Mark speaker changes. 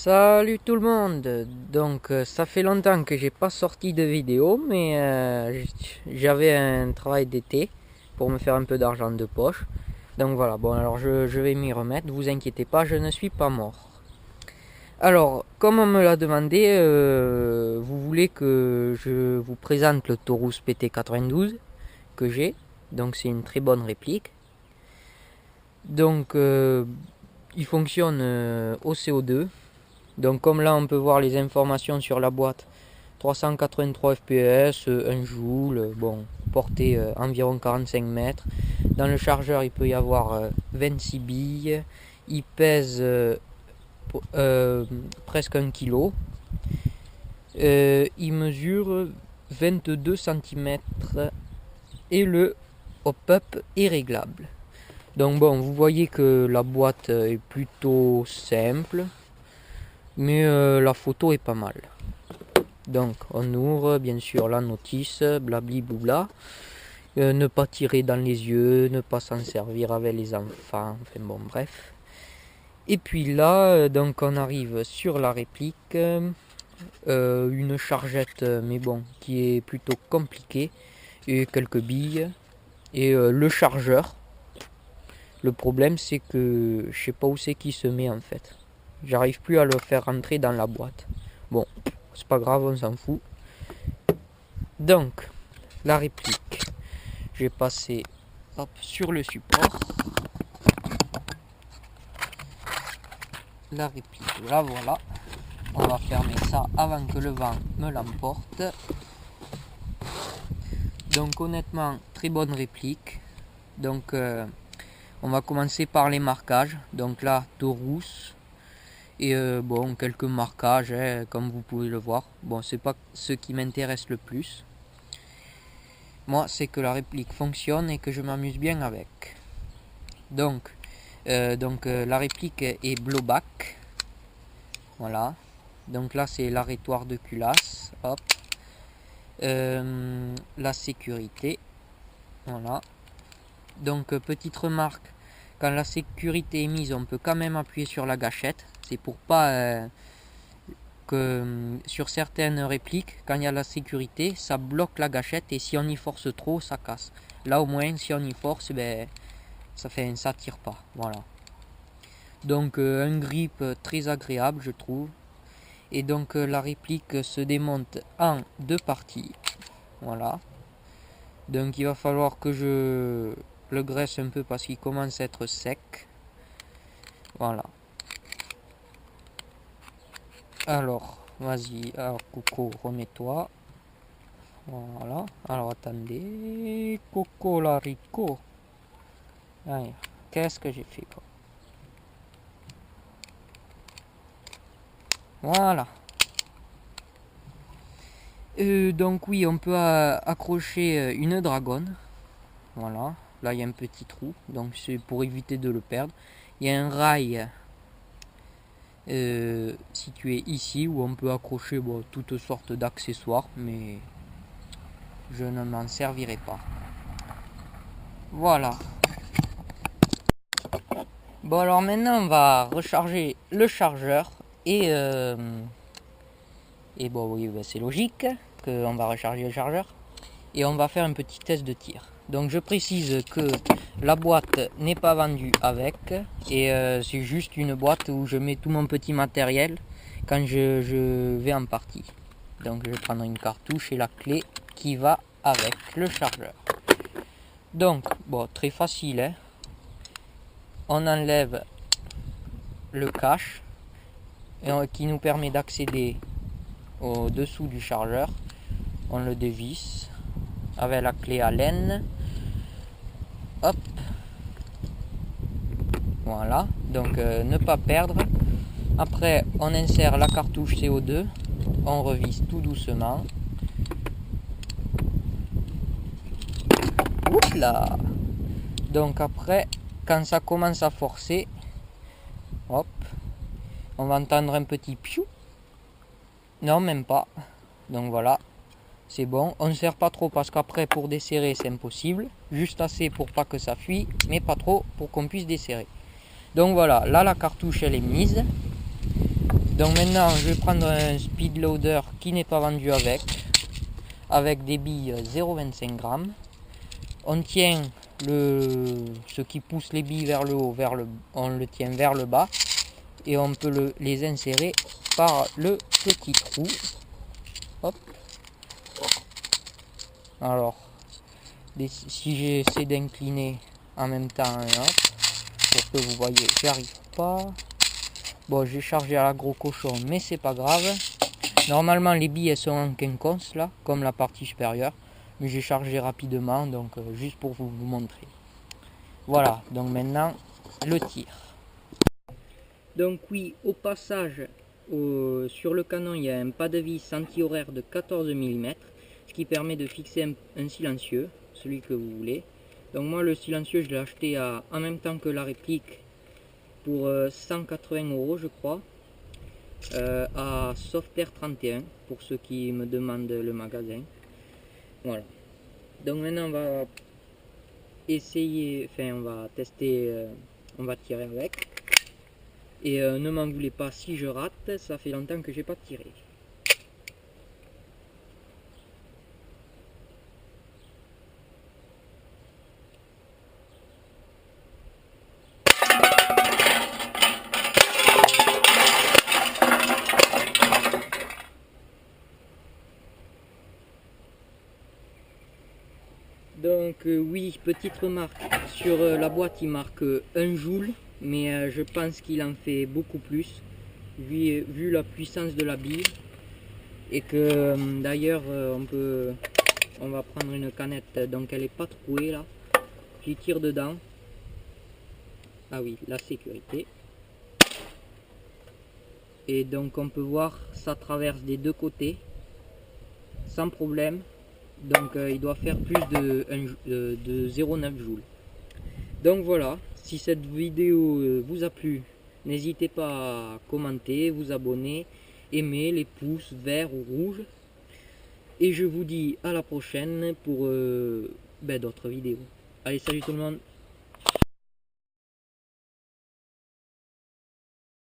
Speaker 1: Salut tout le monde. Donc ça fait longtemps que j'ai pas sorti de vidéo, mais j'avais un travail d'été pour me faire un peu d'argent de poche. Donc voilà, bon alors je vais m'y remettre, vous inquiétez pas, je ne suis pas mort. Alors, comme on me l'a demandé, vous voulez que je vous présente le Taurus PT92 que j'ai. Donc c'est une très bonne réplique. Donc il fonctionne au CO2. Donc comme là on peut voir les informations sur la boîte, 383 fps, 1 joule, bon, portée environ 45 mètres. Dans le chargeur il peut y avoir 26 billes, il pèse presque 1 kg, il mesure 22 cm et le hop-up est réglable. Donc bon, vous voyez que la boîte est plutôt simple, mais la photo est pas mal. Donc on ouvre bien sûr la notice, blabli boubla. Ne pas tirer dans les yeux, ne pas s'en servir avec les enfants, enfin bon bref. Et puis là, donc on arrive sur la réplique, une chargette, mais bon, qui est plutôt compliquée, et quelques billes, et le chargeur. Le problème c'est que je sais pas où c'est qui se met en fait. J'arrive plus à le faire rentrer dans la boîte. Bon, c'est pas grave, on s'en fout. Donc, la réplique. Je vais passer sur le support. La réplique, là voilà. On va fermer ça avant que le vent me l'emporte. Donc honnêtement, très bonne réplique. Donc on va commencer par les marquages. Donc là, Taurus. Et bon, quelques marquages, hein, comme vous pouvez le voir. Bon, c'est pas ce qui m'intéresse le plus. Moi, c'est que la réplique fonctionne et que je m'amuse bien avec. Donc, la réplique est blowback. Voilà. Donc là, c'est l'arrêtoir de culasse. Hop. La sécurité. Voilà. Donc, petite remarque. Quand la sécurité est mise, on peut quand même appuyer sur la gâchette. C'est pour pas que sur certaines répliques, quand il y a la sécurité, ça bloque la gâchette et si on y force trop, ça casse. Là, au moins, si on y force, ben, ça tire pas. Voilà. Donc, un grip très agréable, je trouve. Et donc, la réplique se démonte en deux parties. Voilà. Donc, il va falloir que je le graisse un peu parce qu'il commence à être sec. Voilà. Alors, vas-y, alors Coco, remets-toi. Voilà. Alors, attendez. Coco Larico. Allez, qu'est-ce que j'ai fait, quoi. Voilà. Donc oui, on peut accrocher une dragonne. Voilà. Là, il y a un petit trou. Donc, c'est pour éviter de le perdre. Il y a un rail situé ici où on peut accrocher toutes sortes d'accessoires. Mais je ne m'en servirai pas. Voilà. Bon, alors maintenant, on va recharger le chargeur. Et bon, oui, c'est logique qu'on va recharger le chargeur. Et on va faire un petit test de tir. Donc je précise que la boîte n'est pas vendue avec. Et c'est juste une boîte où je mets tout mon petit matériel quand je vais en partie. Donc je vais prendre une cartouche et la clé qui va avec le chargeur. Donc, bon, très facile, hein. On enlève le cache qui nous permet d'accéder au dessous du chargeur. On le dévisse avec la clé Allen. Hop. Voilà. Donc ne pas perdre. Après on insère la cartouche CO2. On revisse tout doucement. Oups là. Donc après, quand ça commence à forcer, hop, on va entendre un petit piou. Non, même pas. Donc voilà, c'est bon. On ne serre pas trop parce qu'après pour desserrer c'est impossible. Juste assez pour pas que ça fuit, mais pas trop pour qu'on puisse desserrer. Donc voilà, là la cartouche elle est mise. Donc maintenant je vais prendre un speed loader qui n'est pas vendu avec des billes 0,25 grammes. On tient ce qui pousse les billes vers le haut, on le tient vers le bas et on peut les insérer par le petit trou. Hop. Alors, si j'essaie d'incliner en même temps, hop, pour que vous voyez, j'y arrive pas. Bon, j'ai chargé à la gros cochon, mais c'est pas grave. Normalement, les billes elles sont en quinconce là, comme la partie supérieure, mais j'ai chargé rapidement, donc juste pour vous montrer. Voilà, donc maintenant le tir. Donc oui, au passage, sur le canon, il y a un pas de vis anti-horaire de 14 mm, ce qui permet de fixer un silencieux, celui que vous voulez. Donc moi, le silencieux, je l'ai acheté en même temps que la réplique pour 180 € je crois, à Software 31, pour ceux qui me demandent le magasin. Voilà. Donc maintenant, on va essayer, enfin on va tester, on va tirer avec. Et ne m'en voulez pas si je rate, ça fait longtemps que j'ai pas tiré. Donc oui, petite remarque, sur la boîte il marque 1 joule, mais je pense qu'il en fait beaucoup plus, vu la puissance de la bille. Et que d'ailleurs on va prendre une canette, donc elle est pas trouée là, j'y tire dedans. Ah oui, la sécurité. Et donc on peut voir, ça traverse des deux côtés, sans problème. Donc il doit faire plus de 0,9 joules. Donc voilà, si cette vidéo vous a plu, n'hésitez pas à commenter, vous abonner, aimer, les pouces verts ou rouges. Et je vous dis à la prochaine pour d'autres vidéos. Allez, salut tout le monde!